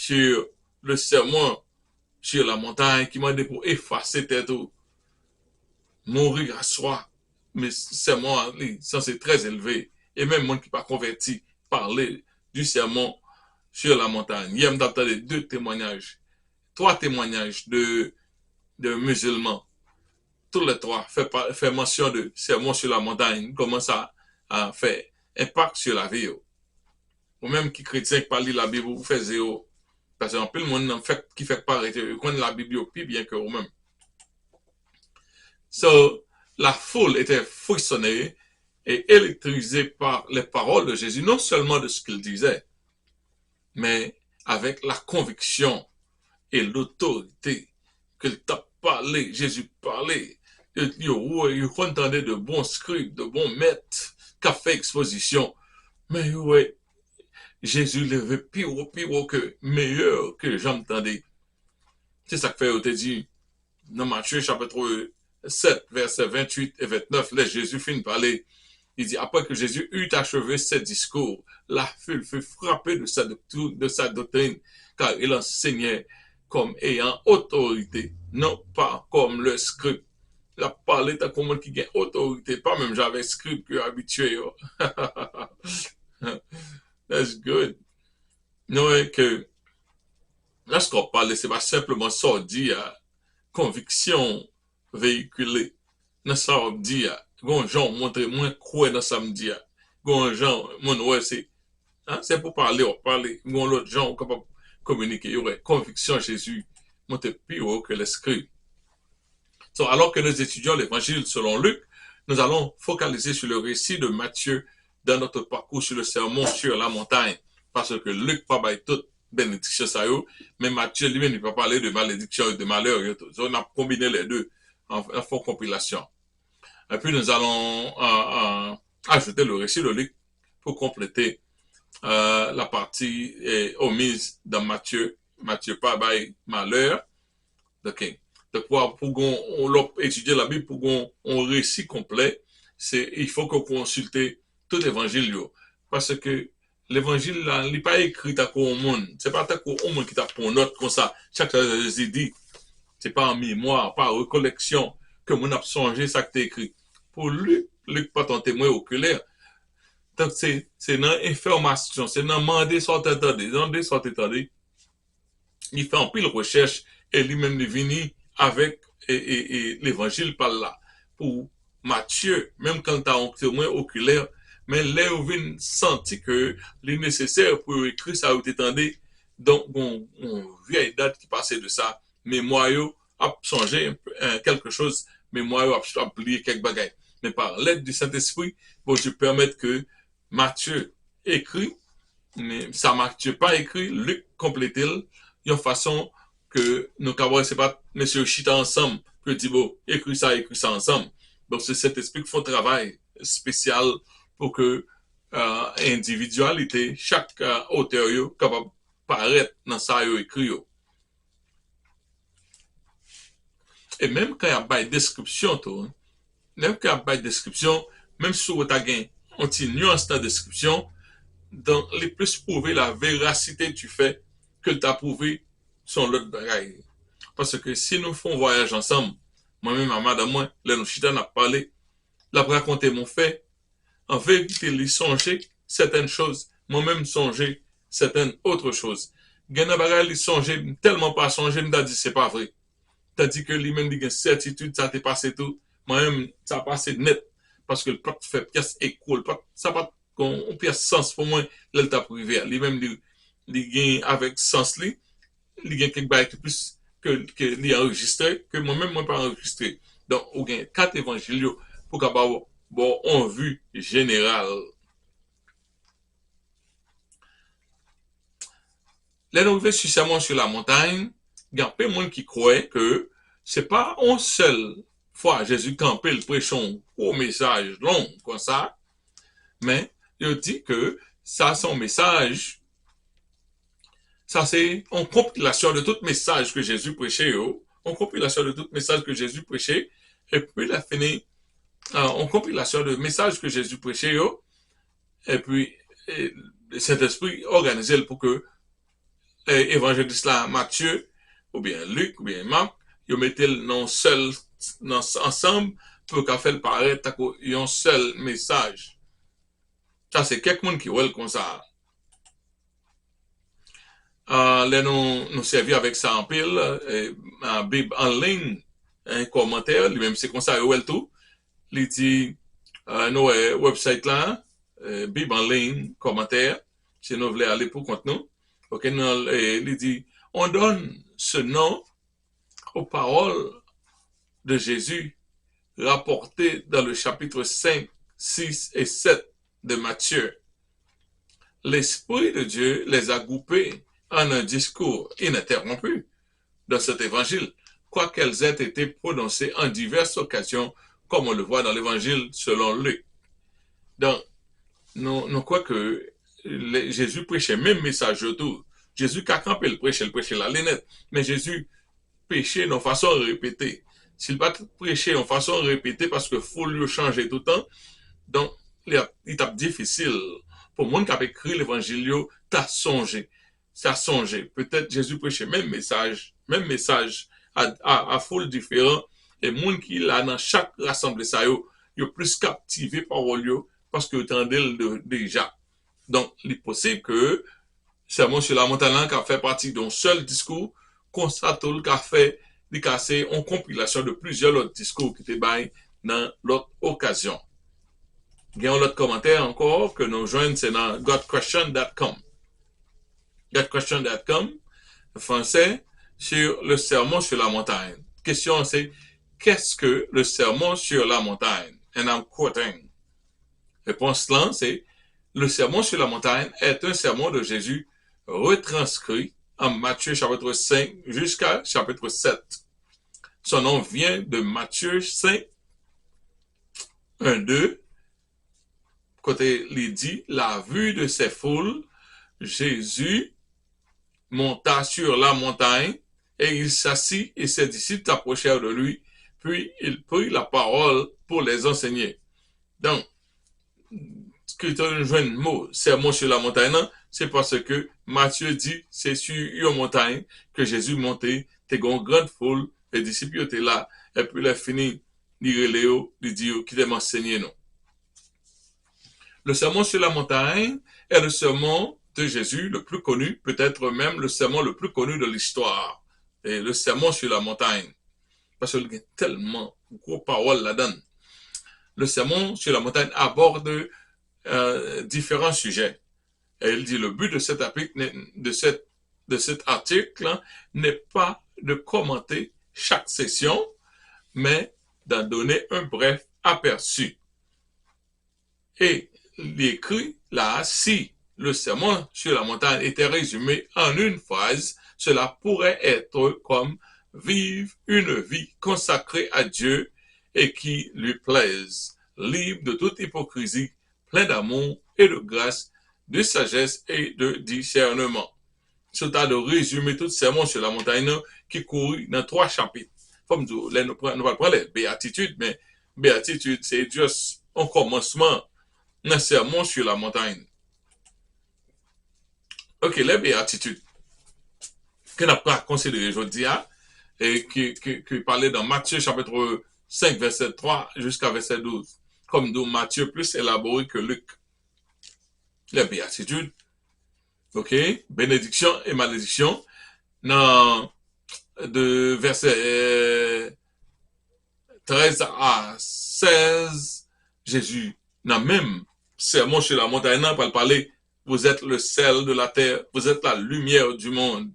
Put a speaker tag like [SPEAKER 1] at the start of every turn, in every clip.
[SPEAKER 1] sur le sermon sur la montagne qui m'a dit pour effacer tête ou mourir à soi. Mais sermon, ça c'est très élevé. Et même monde qui pas converti parler du sermon sur la montagne. Hier, j'ai deux témoignages, trois témoignages de musulmans. Tous les trois fait mention de sermon sur la montagne, comment ça a fait impact sur la vie. Ou même qui chrétien qui parle de la Bible, vous faites zéro. Parce qu'en plus, le monde qui fait paraître, ils connaissent la Bible plus bien que vous-même. So, la foule était frissonnée et électrisée par les paroles de Jésus, non seulement de ce qu'il disait, mais avec la conviction et l'autorité qu'il t'a parlé, Jésus parlait. Il entendait de bons scribes, de bons maîtres qui ont fait exposition. Mais ouais, Jésus l'avait pire que meilleur que j'entendais. C'est ça que fait, on te dit, dans Matthieu chapitre 7, versets 28 et 29, là, Jésus finit de parler. Il dit, après que Jésus eut achevé ses discours, la foule fut frappée de sa doctrine, car il enseignait comme ayant autorité, non pas comme le scribe. Il a parlé de comme qui a autorité, pas même j'avais scribe que habitué. That's good. Non, que lorsqu'on parle, c'est pas simplement ça dire conviction véhiculée. Dans ça, on dit, gon gens montre moins quoi dans ça me dit. Gon gens, mon ouais, c'est pour parler, on parle. Gon l'autre gens capable communiquer. Il y aurait conviction Jésus montre plus haut que l'esprit. So, alors que nous étudions l'évangile selon Luc, nous allons focaliser sur le récit de Matthieu dans notre parcours sur le sermon sur la montagne. Parce que Luc pas bail toute bénédiction ça yo, mais Matthieu lui-même il va parler de malédiction et de malheur. So, on a combiné les deux en font compilation. Et puis nous allons ajouter le récit de Luc pour compléter la partie omise dans Matthieu. Matthieu pas bail malheur. Ok. Donc, pour qu'on étudier la Bible, pour qu'on récit complet, il faut qu'on consulte tout l'évangile. Parce que l'évangile, là, il n'est pas écrit à quoi au monde. C'est pas à quoi au monde qui t'a pour note comme ça. Chaque fois que je dis, c'est pas en mémoire, pas en recollection que mon a songé ça que t'es écrit. Pour lui, pas ton témoin oculaire. Donc, c'est dans l'information, c'est dans demander soit t'attendez, demander soit t'attendez. Il fait en pile recherche et lui-même il vient avec l'évangile par là. Pour Matthieu, même quand tu as un témoin oculaire, mais là où vient sentir que c'est nécessaire pour écrire ça ou t'étendre, donc on vieille date qui passait de ça, mais moi a changé quelque chose, mais moi a oublié quelques bagages. Mais par l'aide du Saint-Esprit, pour te permettre que Matthieu écrit, mais ça Matthieu pas écrit, Luc complète-il, d'une façon que nous avons, c'est pas monsieur chita ensemble, que dit bon, écrit ça ensemble. Donc c'est cet esprit qui fait un travail spécial pour que individualité, chaque auteur est capable de paraître dans ça écrit. Et même quand il y a une description, même quand il y a une description, même si vous avez une nuance dans la description, dans les plus prouver la véracité du fait que tu as prouvé son l'autre bagaille. Parce que si nous faisons un voyage ensemble, moi-même, à madame, moi, là, nous chita n'a parlé, là, raconter mon fait, en vérité, il songeait certaines choses, moi-même songer certaines autres choses. Gana bagaille, il songeait tellement pas songer, il m'a dit, c'est pas vrai. T'as dit que lui-même, il a une certitude, ça t'est passé tout, moi-même, ça a passé net, parce que le peuple fait pièce école, ça pas qu'on pièce sens pour moi, là, t'a privé, lui-même, il gagne avec sens, il y a quelque chose plus que lui enregistré, que moi-même, moi, pas enregistré. Donc, il y a 4 évangiles pour avoir bon, en vue générale. Là, nous arrivons sur sermon sur la montagne, il y a peu de monde qui croit que c'est pas une seule fois Jésus campé le prêchon au message long comme ça, mais il dit que ça, son message, ça, c'est une compilation de tout message que Jésus prêchait, une compilation de tout message que Jésus prêchait, et puis il a fini une compilation de messages que Jésus prêchait, et puis le Saint-Esprit organisé pour que évangéliste là, Matthieu, ou bien Luc, ou bien Marc, ils mettent dans seul, ensemble, pour qu'à faire paraître un seul message. Ça, c'est quelqu'un qui voit comme ça. Là, nous servir avec ça en pile, en Bible en ligne, un commentaire, lui-même c'est comme ça, il tout. Il dit, nos website là, Bible en ligne, commentaire, si nous voulons aller pour compte nous. Ok, il dit, on donne ce nom aux paroles de Jésus rapportées dans le chapitre 5, 6 et 7 de Matthieu. L'Esprit de Dieu les a groupés en un discours ininterrompu dans cet évangile, quoiqu'elles aient été prononcées en diverses occasions, comme on le voit dans l'évangile selon Luc. Donc, nous croyons que Jésus prêchait le même message autour. Jésus, quand il prêchait la lunette, mais Jésus prêchait de façon répétée. S'il va prêcher de façon répétée, parce que faut le changer tout le temps, donc, il est difficile pour monde qui a écrit l'évangile, t'as songé. Peut-être Jésus prêchait même message à foule différent. Et monde qui là dans chaque rassemblée ça yo plus captivé par yo parce que entendait déjà. Donc, il est possible que Sermon sur la montagne qui a fait partie d'un seul discours, constate qui a fait des cassés en compilation de plusieurs autres discours qui étaient baillés dans l'autre occasion. Il y a un autre commentaire encore que nous joignons, c'est dans godquestion.com. Godquestion.com, français, sur le sermon sur la montagne. Question c'est, qu'est-ce que le sermon sur la montagne? And I'm quoting. Réponse là, c'est, le sermon sur la montagne est un sermon de Jésus retranscrit en Matthieu chapitre 5 jusqu'à chapitre 7. Son nom vient de Matthieu 5, 1, 2, côté il dit, la vue de ces foules, Jésus monta sur la montagne et il s'assit et ses disciples approchèrent de lui, puis il prit la parole pour les enseigner. Donc, ce que tu as un mot, sermon sur la montagne, c'est parce que Matthieu dit, c'est sur une montagne que Jésus montait, t'es une grande foule, les disciples étaient là, et puis il a fini, il dit, qui t'a enseigné, non. Le sermon sur la montagne est le sermon de Jésus le plus connu, peut-être même le sermon le plus connu de l'histoire. Et le sermon sur la montagne. Parce qu'il y a tellement de gros paroles là-dedans. Le sermon sur la montagne aborde différents sujets. Et il dit le but de cet article n'est pas de commenter chaque session, mais d'en donner un bref aperçu. Et il écrit là, si le sermon sur la montagne était résumé en une phrase, cela pourrait être comme vivre une vie consacrée à Dieu et qui lui plaise, libre de toute hypocrisie, plein d'amour et de grâce, de sagesse et de discernement. C'est de résumer tout le sermon sur la montagne qui court dans 3 chapitres. Comme nous allons prendre les béatitudes, mais béatitude, c'est juste un commencement d'un sermon sur la montagne. Ok, les béatitudes qu'on n'a pas considéré aujourd'hui, et qui parlait dans Matthieu chapitre 5, verset 3 jusqu'à verset 12. Comme nous, Matthieu plus élaboré que Luc. Les béatitudes, ok, bénédiction et malédiction, dans de verset 13 à 16, Jésus, dans même sermon sur la montagne, pour parler, vous êtes le sel de la terre, vous êtes la lumière du monde.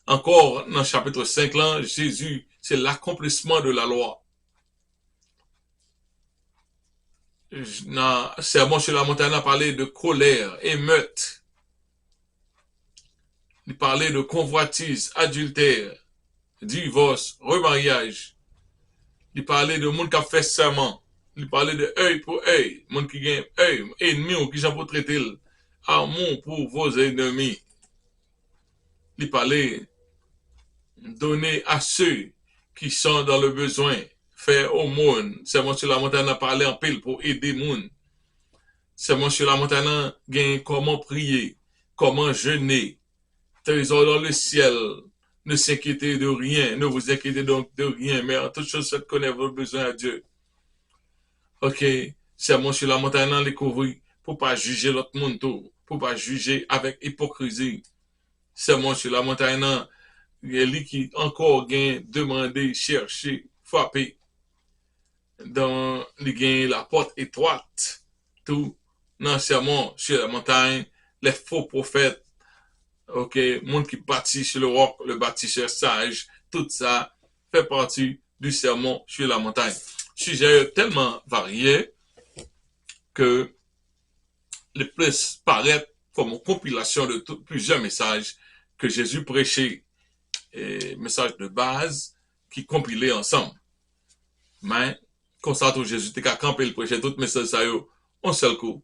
[SPEAKER 1] Encore, dans le chapitre 5, là, Jésus, c'est l'accomplissement de la loi. Dans le sermon sur la montagne, on a parlé de colère, émeute. Il parlait de convoitise, adultère, divorce, remariage. Il parlait de monde qui a fait serment. Il parlait de œil pour œil, monde qui gagne œil, ennemi ou qui j'en pour traiter, amour pour vos ennemis. Il parlait donner à ceux qui sont dans le besoin, faire au monde. Sermon sur la montagne a parlé en pile pour aider le monde. Sermon sur la montagne gagne comment prier, comment jeûner, trésor dans le ciel. Ne s'inquiétez de rien, ne vous inquiétez donc de rien, mais en toute chose, faites connaître vos besoins à Dieu. Ok, sermon sur la montagne dans découvrir pour pas juger l'autre monde tout, pour pas juger avec hypocrisie. Sermon sur la montagne dans il qui encore gain demander, chercher, frapper dans les gain la porte étroite tout dans sermon sur la montagne les faux prophètes ok monde qui bâtit sur le roc le bâtisseur sage tout ça fait partie du sermon sur la montagne sujet tellement varié que les plus paraissent comme une compilation de plusieurs messages que Jésus prêchait et messages de base qui compilaient ensemble mais constate où Jésus était qu'à camper le prêcher tout message ça yo un seul coup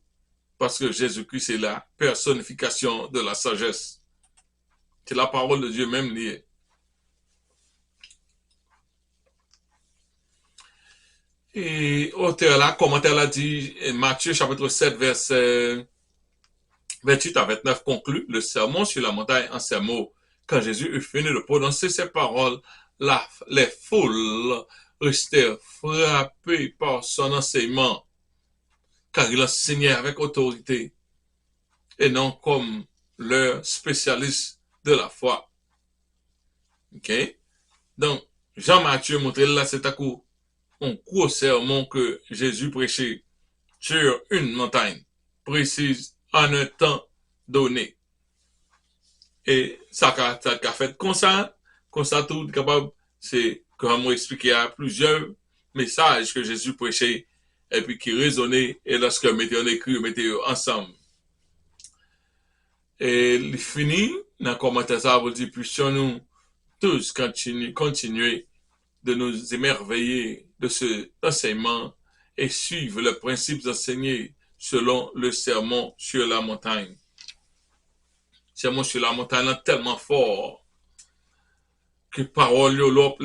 [SPEAKER 1] parce que Jésus-Christ c'est la personnification de la sagesse c'est la parole de Dieu même liée et auteur là commentaire là dit Matthieu chapitre 7 verset 28 à 29 conclut le sermon sur la montagne en ces mots quand Jésus eut fini de prononcer ces paroles les foules restèrent frappées par son enseignement car il enseignait avec autorité et non comme leur spécialiste de la foi. Ok? Donc, Jean-Matthieu montre là, c'est à coup un gros sermon que Jésus prêchait sur une montagne précise en un temps donné. Et ça a fait comme ça tout capable, c'est comme on expliqué à plusieurs messages que Jésus prêchait et puis qui résonnaient et lorsque mettez en écrit, mettez ensemble. Et il finit dans le commentaire ça, vous dit, puissions-nous tous continuer de nous émerveiller de cet enseignement et suivre les principes enseignés selon le sermon sur la montagne. Le sermon sur la montagne est tellement fort que parole l'op